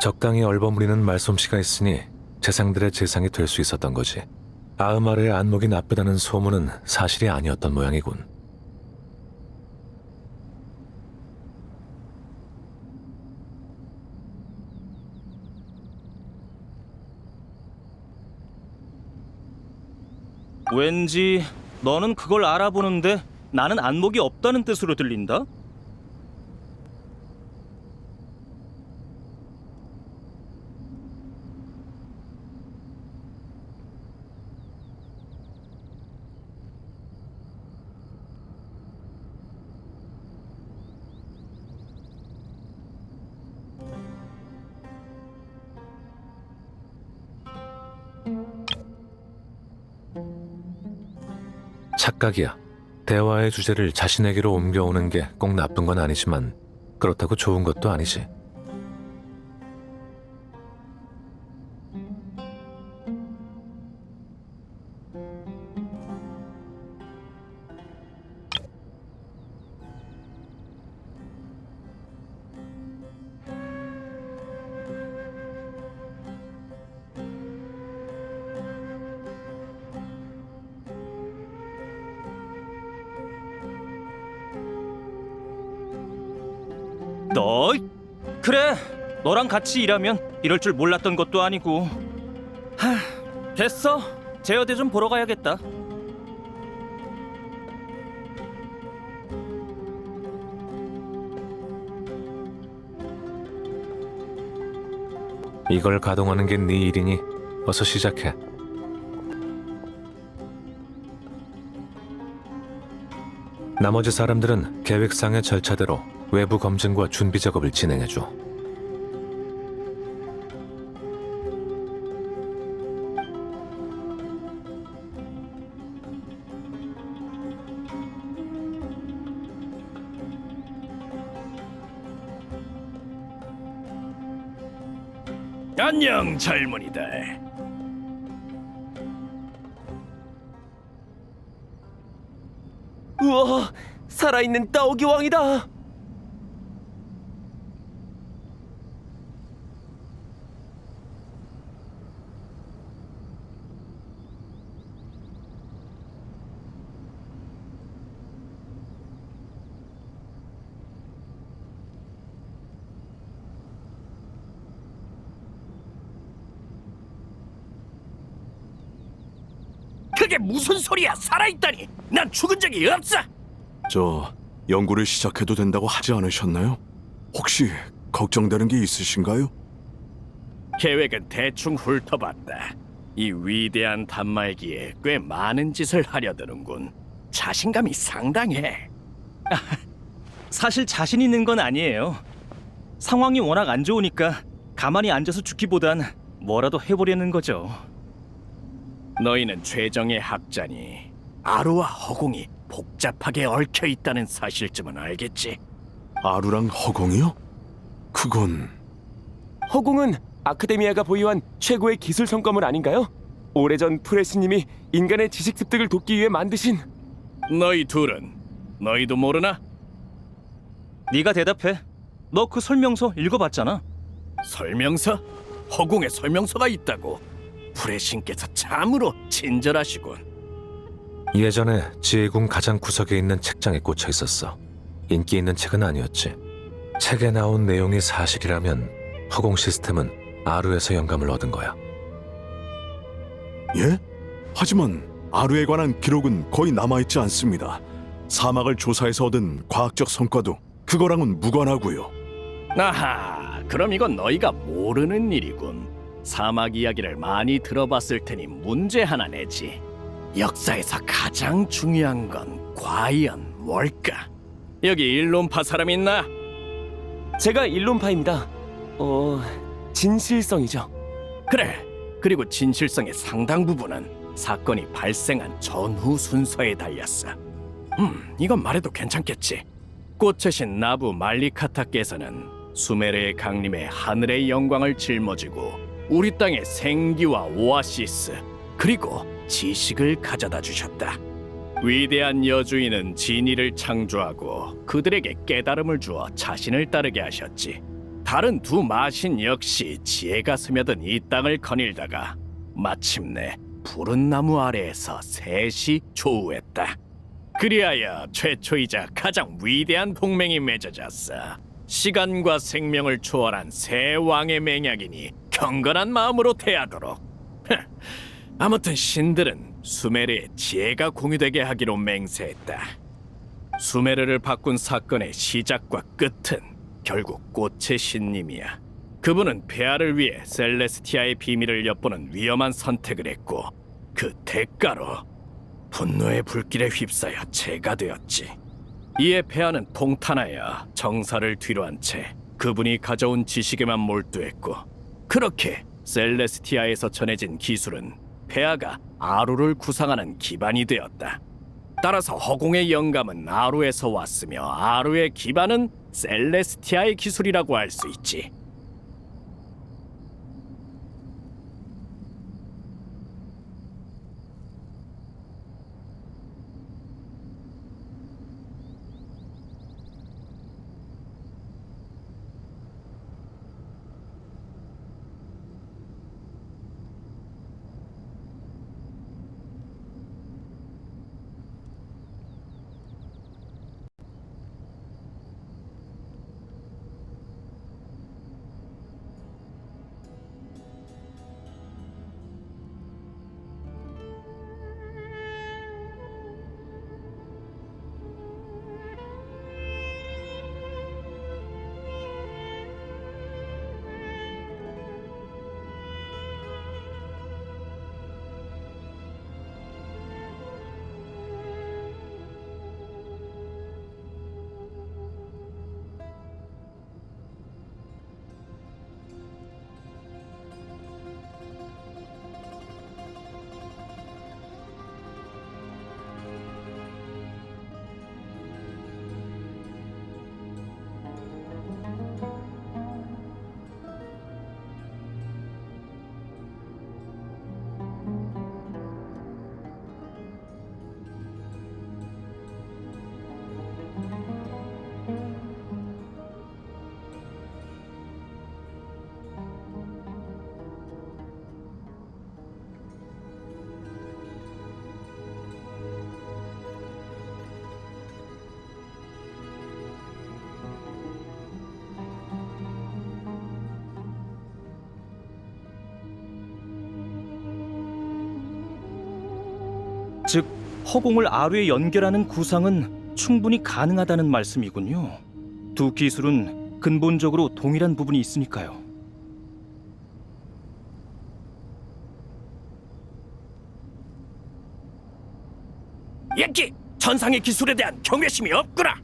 적당히 얼버무리는 말솜씨가 있으니 재상들의 재상이 될 수 있었던 거지. 아흐마르의 안목이 나쁘다는 소문은 사실이 아니었던 모양이군. 왠지 너는 그걸 알아보는데 나는 안목이 없다는 뜻으로 들린다? 착각이야. 대화의 주제를 자신에게로 옮겨오는 게 꼭 나쁜 건 아니지만 그렇다고 좋은 것도 아니지. 너? 그래, 너랑 같이 일하면 이럴 줄 몰랐던 것도 아니고. 됐어. 제어대 좀 보러 가야겠다. 이걸 가동하는 게 네 일이니 어서 시작해. 나머지 사람들은 계획상의 절차대로 외부 검증과 준비 작업을 진행해줘. 안녕, 젊은이들. 우와, 살아있는 따오기 왕이다. 그게 무슨 소리야? 살아있다니! 난 죽은 적이 없어! 저 연구를 시작해도 된다고 하지 않으셨나요? 혹시 걱정되는 게 있으신가요? 계획은 대충 훑어봤다. 이 위대한 단말기에 꽤 많은 짓을 하려드는군. 자신감이 상당해. 사실 자신 있는 건 아니에요. 상황이 워낙 안 좋으니까 가만히 앉아서 죽기보단 뭐라도 해보려는 거죠. 너희는 최정의 학자니 아루와 허공이 복잡하게 얽혀 있다는 사실쯤은 알겠지? 아루랑 허공이요? 그건 허공은 아카데미아가 보유한 최고의 기술 성과물 아닌가요? 오래전 프레스님이 인간의 지식 습득을 돕기 위해 만드신. 너희 둘은 너희도 모르나? 네가 대답해. 너 그 설명서 읽어봤잖아. 설명서? 허공에 설명서가 있다고? 프레신께서 참으로 친절하시군. 예전에 지혜궁 가장 구석에 있는 책장에 꽂혀 있었어. 인기 있는 책은 아니었지. 책에 나온 내용이 사실이라면 허공 시스템은 아루에서 영감을 얻은 거야. 예? 하지만 아루에 관한 기록은 거의 남아있지 않습니다. 사막을 조사해서 얻은 과학적 성과도 그거랑은 무관하고요. 아하, 그럼 이건 너희가 모르는 일이군. 사막 이야기를 많이 들어봤을 테니 문제 하나 내지. 역사에서 가장 중요한 건 과연 뭘까? 여기 일론파 사람 있나? 제가 일론파입니다. 진실성이죠. 그래. 그리고 진실성의 상당 부분은 사건이 발생한 전후 순서에 달렸어. 이건 말해도 괜찮겠지. 꽃의 신 나부 말리카타께서는 수메르의 강림에 하늘의 영광을 짊어지고 우리 땅의 생기와 오아시스 그리고 지식을 가져다 주셨다. 위대한 여주인은 진이를 창조하고 그들에게 깨달음을 주어 자신을 따르게 하셨지. 다른 두 마신 역시 지혜가 스며든 이 땅을 거닐다가 마침내 푸른 나무 아래에서 셋이 조우했다. 그리하여 최초이자 가장 위대한 동맹이 맺어졌어. 시간과 생명을 초월한 세 왕의 맹약이니 경건한 마음으로 대하도록. 아무튼 신들은 수메르의 지혜가 공유되게 하기로 맹세했다. 수메르를 바꾼 사건의 시작과 끝은 결국 꽃의 신님이야. 그분은 폐하를 위해 셀레스티아의 비밀을 엿보는 위험한 선택을 했고 그 대가로 분노의 불길에 휩싸여 재가 되었지. 이에 폐하는 통탄하여 정사를 뒤로한 채 그분이 가져온 지식에만 몰두했고, 그렇게 셀레스티아에서 전해진 기술은 폐하가 아루를 구상하는 기반이 되었다. 따라서 허공의 영감은 아루에서 왔으며 아루의 기반은 셀레스티아의 기술이라고 할 수 있지. 즉, 허공을 아루에 연결하는 구상은 충분히 가능하다는 말씀이군요. 두 기술은 근본적으로 동일한 부분이 있으니까요. 옌키! 천상의 기술에 대한 경외심이 없구나!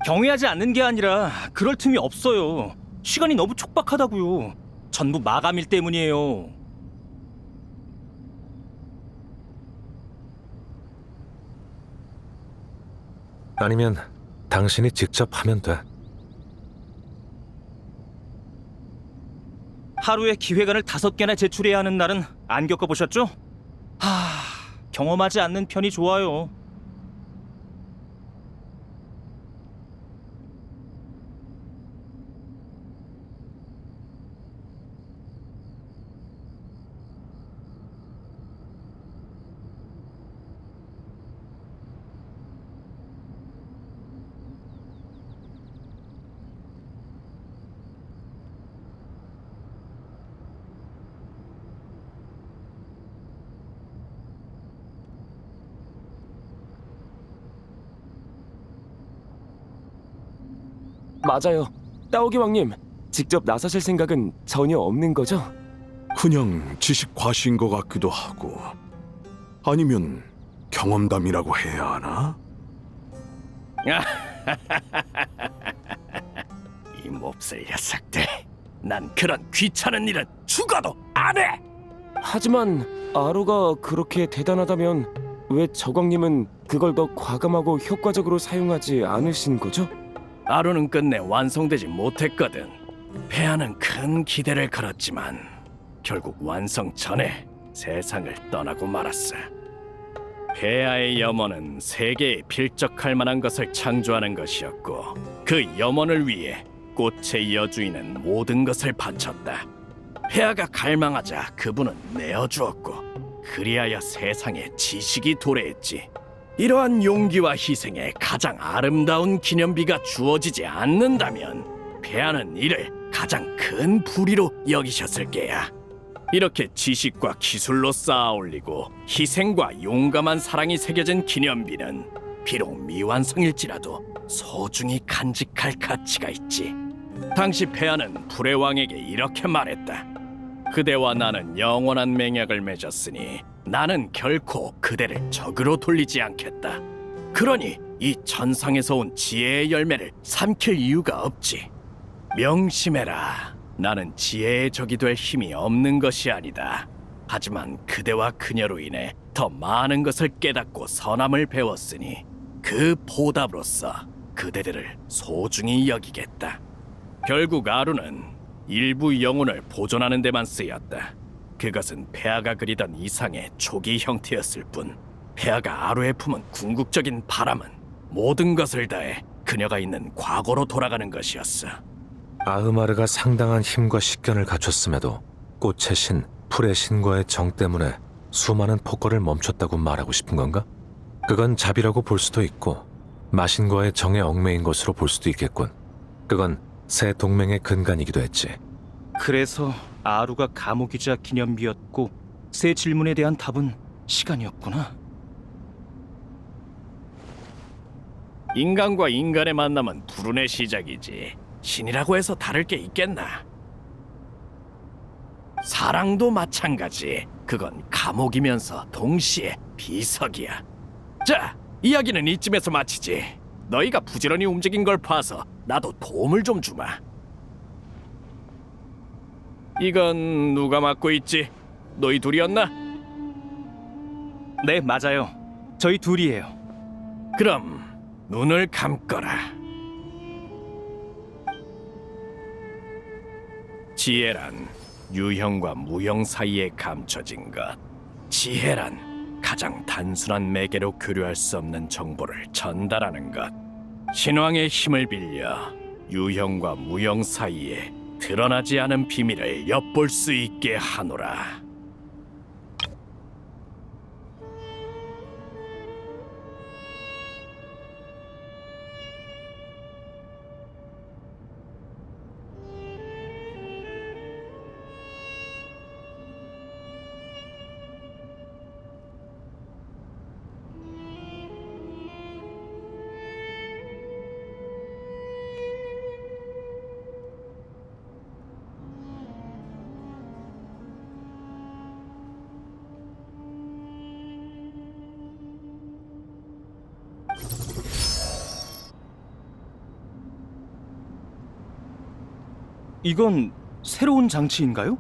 경외하지 않는 게 아니라 그럴 틈이 없어요. 시간이 너무 촉박하다고요. 전부 마감일 때문이에요. 아니면 당신이 직접 하면 돼. 하루에 기획안을 5개나 제출해야 하는 날은 안 겪어보셨죠? 경험하지 않는 편이 좋아요. 맞아요. 따오기 왕님, 직접 나서실 생각은 전혀 없는 거죠? 그냥 지식 과시인 것 같기도 하고, 아니면 경험담이라고 해야 하나? 이 몹쓸 녀석들, 난 그런 귀찮은 일은 죽어도 안 해! 하지만 아루가 그렇게 대단하다면 왜 저광님은 그걸 더 과감하고 효과적으로 사용하지 않으신 거죠? 아루는 끝내 완성되지 못했거든. 폐하는 큰 기대를 걸었지만 결국 완성 전에 세상을 떠나고 말았어. 폐하의 염원은 세계에 필적할 만한 것을 창조하는 것이었고 그 염원을 위해 꽃의 여주인은 모든 것을 바쳤다. 폐하가 갈망하자 그분은 내어주었고 그리하여 세상에 지식이 도래했지. 이러한 용기와 희생에 가장 아름다운 기념비가 주어지지 않는다면 폐하는 이를 가장 큰 불의로 여기셨을 게야. 이렇게 지식과 기술로 쌓아 올리고 희생과 용감한 사랑이 새겨진 기념비는 비록 미완성일지라도 소중히 간직할 가치가 있지. 당시 폐하는 불의 왕에게 이렇게 말했다. 그대와 나는 영원한 맹약을 맺었으니 나는 결코 그대를 적으로 돌리지 않겠다. 그러니 이 천상에서 온 지혜의 열매를 삼킬 이유가 없지. 명심해라. 나는 지혜의 적이 될 힘이 없는 것이 아니다. 하지만 그대와 그녀로 인해 더 많은 것을 깨닫고 선함을 배웠으니 그 보답으로서 그대들을 소중히 여기겠다. 결국 아루는 일부 영혼을 보존하는 데만 쓰였다. 그것은 폐하가 그리던 이상의 초기 형태였을 뿐 폐하가 아루에 품은 궁극적인 바람은 모든 것을 다해 그녀가 있는 과거로 돌아가는 것이었어. 아흐마르가 상당한 힘과 식견을 갖췄음에도 꽃의 신, 풀의 신과의 정 때문에 수많은 폭거를 멈췄다고 말하고 싶은 건가? 그건 자비라고 볼 수도 있고 마신과의 정에 얽매인 것으로 볼 수도 있겠군. 그건 새 동맹의 근간이기도 했지. 그래서 아루가 감옥이자 기념비였고 새 질문에 대한 답은 시간이었구나. 인간과 인간의 만남은 불운의 시작이지. 신이라고 해서 다를 게 있겠나? 사랑도 마찬가지. 그건 감옥이면서 동시에 비석이야. 자, 이야기는 이쯤에서 마치지. 너희가 부지런히 움직인 걸 봐서 나도 도움을 좀 주마. 이건 누가 맡고 있지? 너희 둘이었나? 네, 맞아요. 저희 둘이에요. 그럼 눈을 감거라. 지혜란 유형과 무형 사이에 감춰진 것. 지혜란 가장 단순한 매개로 교류할 수 없는 정보를 전달하는 것. 신왕의 힘을 빌려 유형과 무형 사이에 드러나지 않은 비밀을 엿볼 수 있게 하노라. 이건 새로운 장치인가요?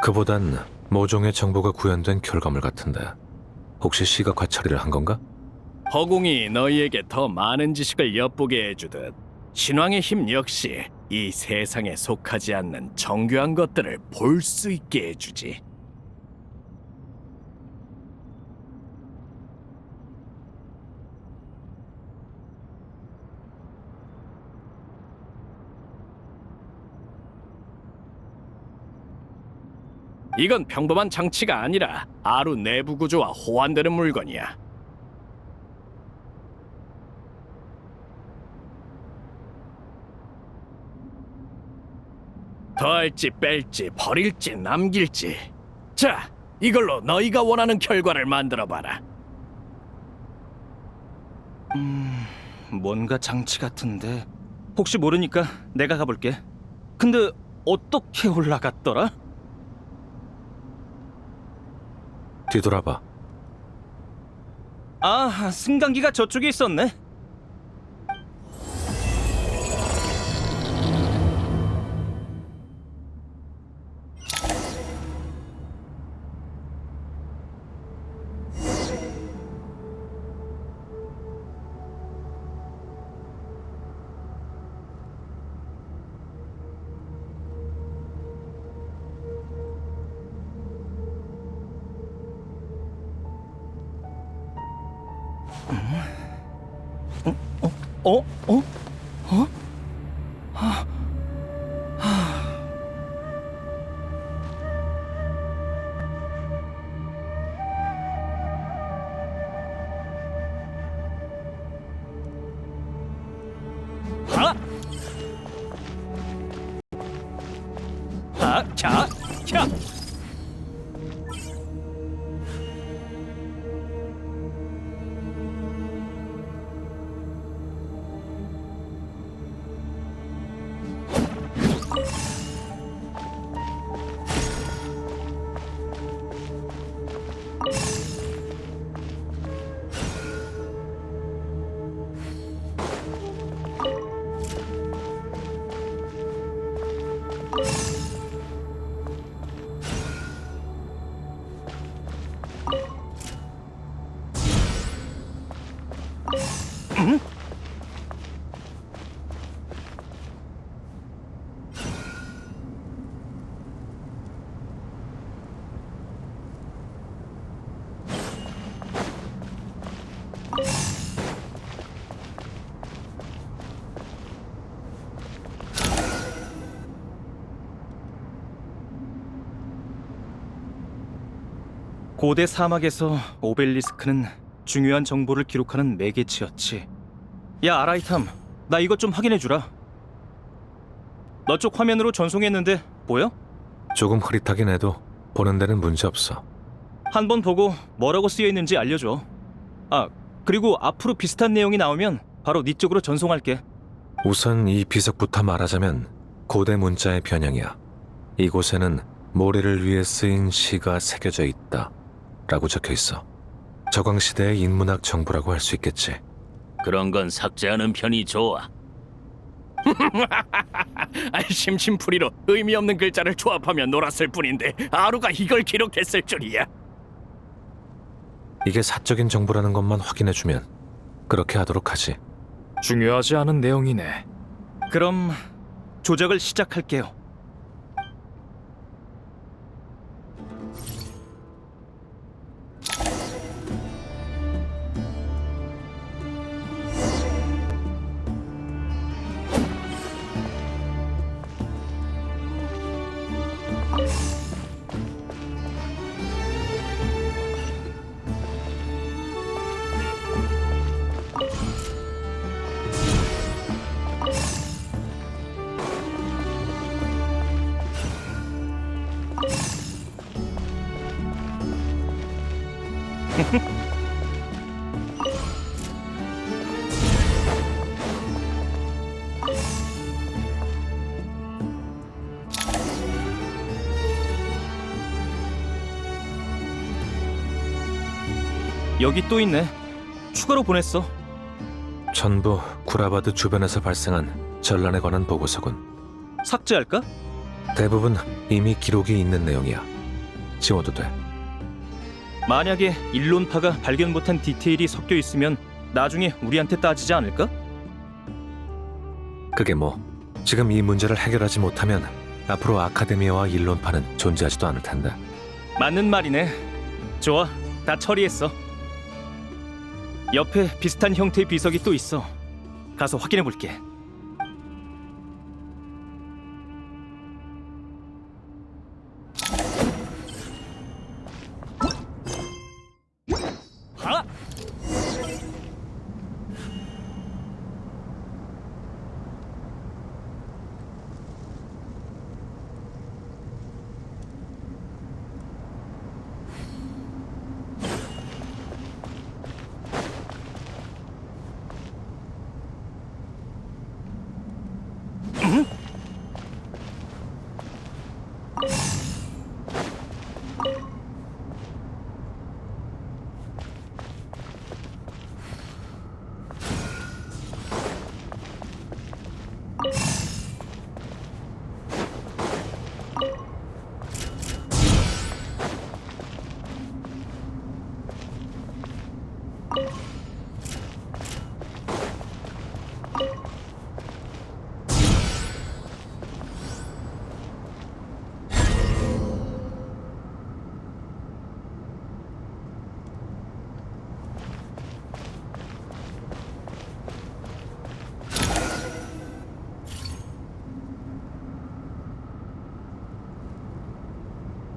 그보단 모종의 정보가 구현된 결과물 같은데 혹시 시각화 처리를 한 건가? 허공이 너희에게 더 많은 지식을 엿보게 해주듯 신왕의 힘 역시 이 세상에 속하지 않는 정교한 것들을 볼 수 있게 해주지. 이건 평범한 장치가 아니라 아루 내부 구조와 호환되는 물건이야. 더할지 뺄지 버릴지 남길지. 자, 이걸로 너희가 원하는 결과를 만들어봐라. 뭔가 장치 같은데 혹시 모르니까 내가 가볼게. 근데 어떻게 올라갔더라? 뒤돌아봐. 아, 승강기가 저쪽에 있었네. 어? 어? 어? 자, 자. 고대 사막에서 오벨리스크는 중요한 정보를 기록하는 매개체였지. 야, 아라이탐, 나 이것 좀 확인해주라. 너 쪽 화면으로 전송했는데 보여? 조금 흐릿하긴 해도 보는 데는 문제 없어. 한번 보고 뭐라고 쓰여있는지 알려줘. 아, 그리고 앞으로 비슷한 내용이 나오면 바로 네 쪽으로 전송할게. 우선 이 비석부터 말하자면 고대 문자의 변형이야. 이곳에는 모래를 위해 쓰인 시가 새겨져 있다 라고 적혀 있어. 저광시대의 인문학 정보라고 할 수 있겠지. 그런 건 삭제하는 편이 좋아. 심심풀이로 의미 없는 글자를 조합하며 놀았을 뿐인데 아루가 이걸 기록했을 줄이야. 이게 사적인 정보라는 것만 확인해주면 그렇게 하도록 하지. 중요하지 않은 내용이네. 그럼 조작을 시작할게요. 여기 또 있네. 추가로 보냈어. 전부 구라바드 주변에서 발생한 전란에 관한 보고서군. 삭제할까? 대부분 이미 기록이 있는 내용이야. 지워도 돼. 만약에 일론파가 발견 못한 디테일이 섞여 있으면 나중에 우리한테 따지지 않을까? 그게 뭐, 지금 이 문제를 해결하지 못하면 앞으로 아카데미아와 일론파는 존재하지도 않을 텐데. 맞는 말이네. 좋아, 다 처리했어. 옆에 비슷한 형태의 비석이 또 있어. 가서 확인해 볼게.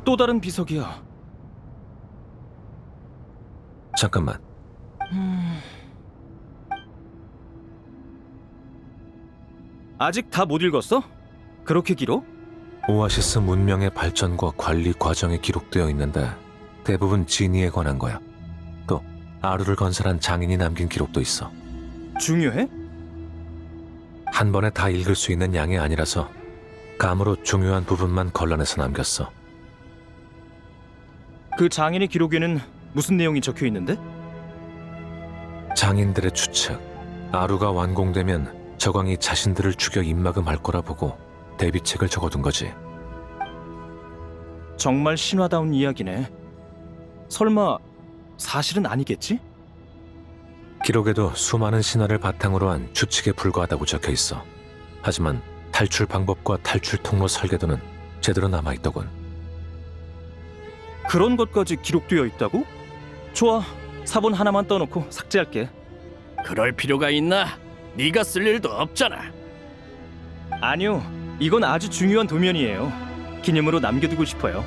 또 다른 비석이야. 잠깐만. 아직 다 못 읽었어? 그렇게 길어? 오아시스 문명의 발전과 관리 과정이 기록되어 있는데 대부분 지니에 관한 거야. 또 아루를 건설한 장인이 남긴 기록도 있어. 중요해? 한 번에 다 읽을 수 있는 양이 아니라서 감으로 중요한 부분만 걸러내서 남겼어. 그 장인의 기록에는 무슨 내용이 적혀 있는데? 장인들의 추측, 아루가 완공되면 저광이 자신들을 죽여 입막음할 거라 보고 대비책을 적어둔 거지. 정말 신화다운 이야기네. 설마 사실은 아니겠지? 기록에도 수많은 신화를 바탕으로 한 추측에 불과하다고 적혀 있어. 하지만 탈출 방법과 탈출 통로 설계도는 제대로 남아있더군. 그런 것까지 기록되어 있다고? 좋아, 사본 하나만 떠놓고 삭제할게. 그럴 필요가 있나? 네가 쓸 일도 없잖아. 아니요, 이건 아주 중요한 도면이에요. 기념으로 남겨두고 싶어요.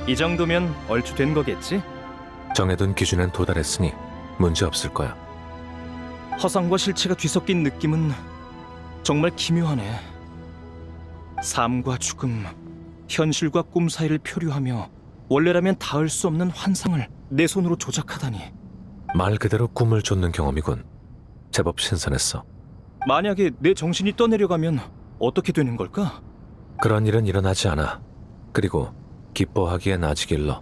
이 정도면 얼추 된 거겠지? 정해둔 기준엔 도달했으니 문제 없을 거야. 허상과 실체가 뒤섞인 느낌은 정말 기묘하네. 삶과 죽음, 현실과 꿈 사이를 표류하며 원래라면 닿을 수 없는 환상을 내 손으로 조작하다니. 말 그대로 꿈을 쫓는 경험이군. 제법 신선했어. 만약에 내 정신이 떠내려가면 어떻게 되는 걸까? 그런 일은 일어나지 않아. 그리고 기뻐하기엔 아직 일러.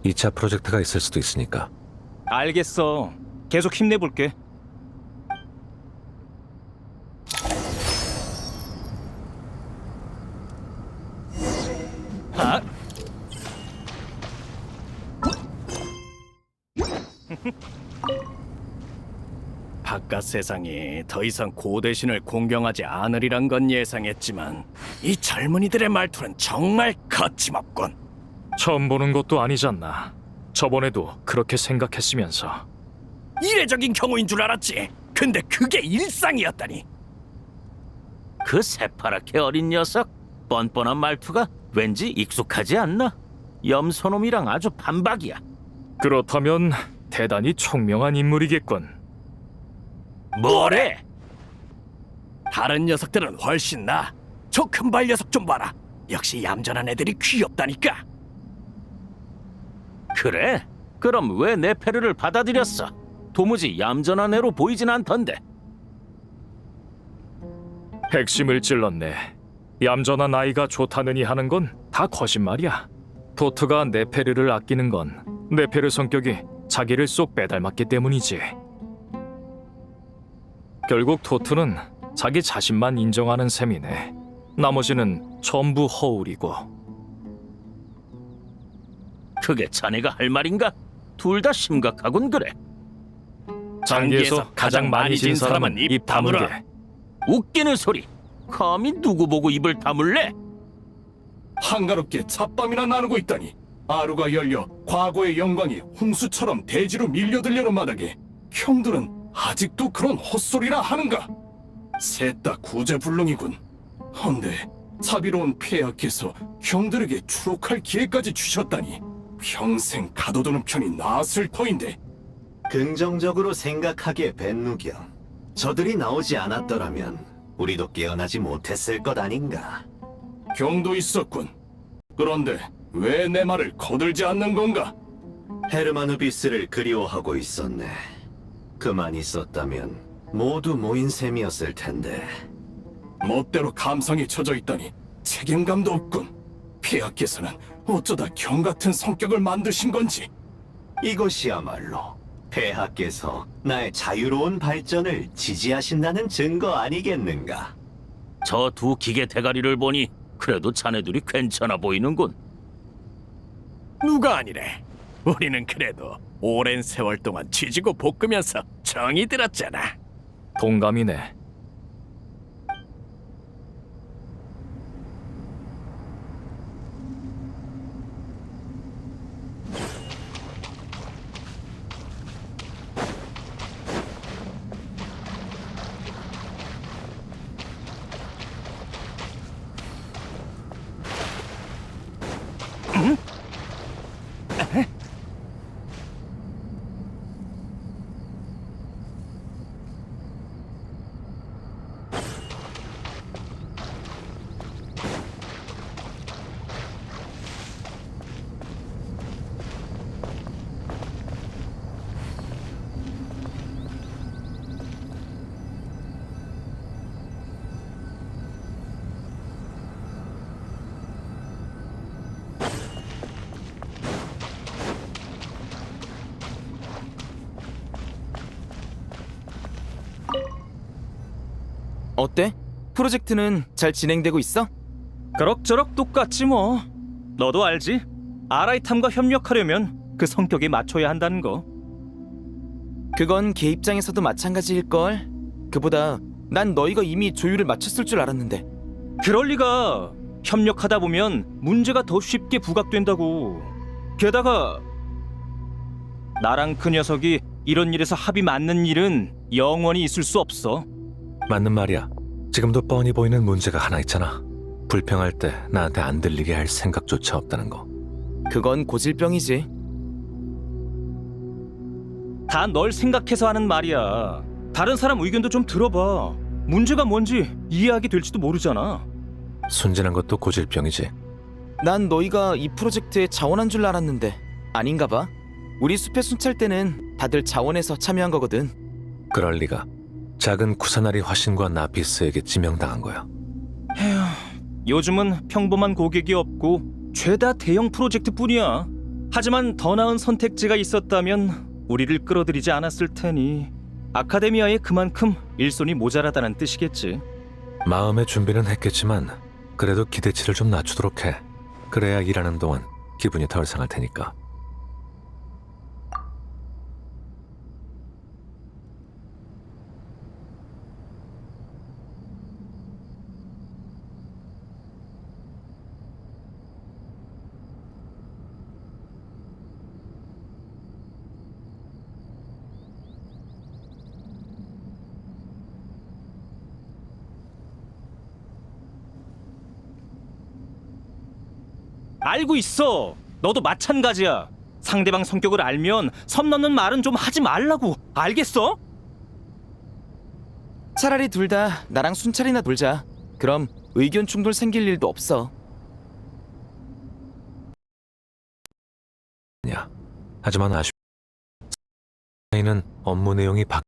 2차 프로젝트가 있을 수도 있으니까. 알겠어. 계속 힘내볼게. 아? 바깥 세상이 더 이상 고대신을 공경하지 않으리란 건 예상했지만 이 젊은이들의 말투는 정말 거침없군. 처음 보는 것도 아니잖나. 저번에도 그렇게 생각했으면서. 이례적인 경우인 줄 알았지. 근데 그게 일상이었다니. 그 새파랗게 어린 녀석, 뻔뻔한 말투가 왠지 익숙하지 않나? 염소놈이랑 아주 반박이야. 그렇다면 대단히 총명한 인물이겠군. 뭐래? 다른 녀석들은 훨씬 나아. 저 금발 녀석 좀 봐라. 역시 얌전한 애들이 귀엽다니까. 그래? 그럼 왜 내 페르를 받아들였어? 도무지 얌전한 애로 보이진 않던데. 핵심을 찔렀네. 얌전한 아이가 좋다느니 하는 건 다 거짓말이야. 도트가 네페르를 아끼는 건 네페르 성격이 자기를 쏙 빼닮았기 때문이지. 결국 토트는 자기 자신만 인정하는 셈이네. 나머지는 전부 허울이고. 그게 자네가 할 말인가? 둘 다 심각하군 그래. 장기에서 가장 많이 진 사람은 입 다물게. 웃기는 소리. 감히 누구 보고 입을 다물래? 한가롭게 잡밤이나 나누고 있다니 아루가 열려 과거의 영광이 홍수처럼 대지로 밀려들려는 마당에 형들은 아직도 그런 헛소리나 하는가? 셋 다 구제불능이군. 헌데 자비로운 폐하께서 형들에게 추록할 기회까지 주셨다니 평생 가둬두는 편이 나았을 터인데. 긍정적으로 생각하기에 벤누경, 저들이 나오지 않았더라면 우리도 깨어나지 못했을 것 아닌가. 경도 있었군. 그런데 왜 내 말을 거들지 않는 건가? 헤르마누비스를 그리워하고 있었네. 그만 있었다면 모두 모인 셈이었을 텐데. 멋대로 감성에 젖어 있다니 책임감도 없군. 폐하께서는 어쩌다 경 같은 성격을 만드신 건지. 이것이야말로 폐하께서 나의 자유로운 발전을 지지하신다는 증거 아니겠는가? 저 두 기계 대가리를 보니 그래도 자네들이 괜찮아 보이는군. 누가 아니래. 우리는 그래도 오랜 세월 동안 쥐지고 볶으면서 정이 들었잖아. 동감이네. 어때? 프로젝트는 잘 진행되고 있어? 그럭저럭 똑같지 뭐. 너도 알지? 아라이탐과 협력하려면 그 성격에 맞춰야 한다는 거. 그건 걔 입장에서도 마찬가지일걸. 그보다 난 너희가 이미 조율을 맞췄을 줄 알았는데. 그럴 리가. 협력하다 보면 문제가 더 쉽게 부각된다고. 게다가 나랑 그 녀석이 이런 일에서 합이 맞는 일은 영원히 있을 수 없어. 맞는 말이야. 지금도 뻔히 보이는 문제가 하나 있잖아. 불평할 때 나한테 안 들리게 할 생각조차 없다는 거. 그건 고질병이지. 다 널 생각해서 하는 말이야. 다른 사람 의견도 좀 들어봐. 문제가 뭔지 이해하게 될지도 모르잖아. 순진한 것도 고질병이지. 난 너희가 이 프로젝트에 자원한 줄 알았는데 아닌가 봐. 우리 숲의 순찰 때는 다들 자원해서 참여한 거거든. 그럴 리가. 작은 쿠사나리 화신과 나피스에게 지명당한 거야. 요즘은 평범한 고객이 없고 죄다 대형 프로젝트뿐이야. 하지만 더 나은 선택지가 있었다면 우리를 끌어들이지 않았을 테니 아카데미아에 그만큼 일손이 모자라다는 뜻이겠지. 마음의 준비는 했겠지만 그래도 기대치를 좀 낮추도록 해. 그래야 일하는 동안 기분이 덜 상할 테니까. 알고 있어. 너도 마찬가지야. 상대방 성격을 알면 선 넘는 말은 좀 하지 말라고. 알겠어? 차라리 둘 다 나랑 순찰이나 돌자. 그럼 의견 충돌 생길 일도 없어. 하지만 아쉽. 는 업무 내용이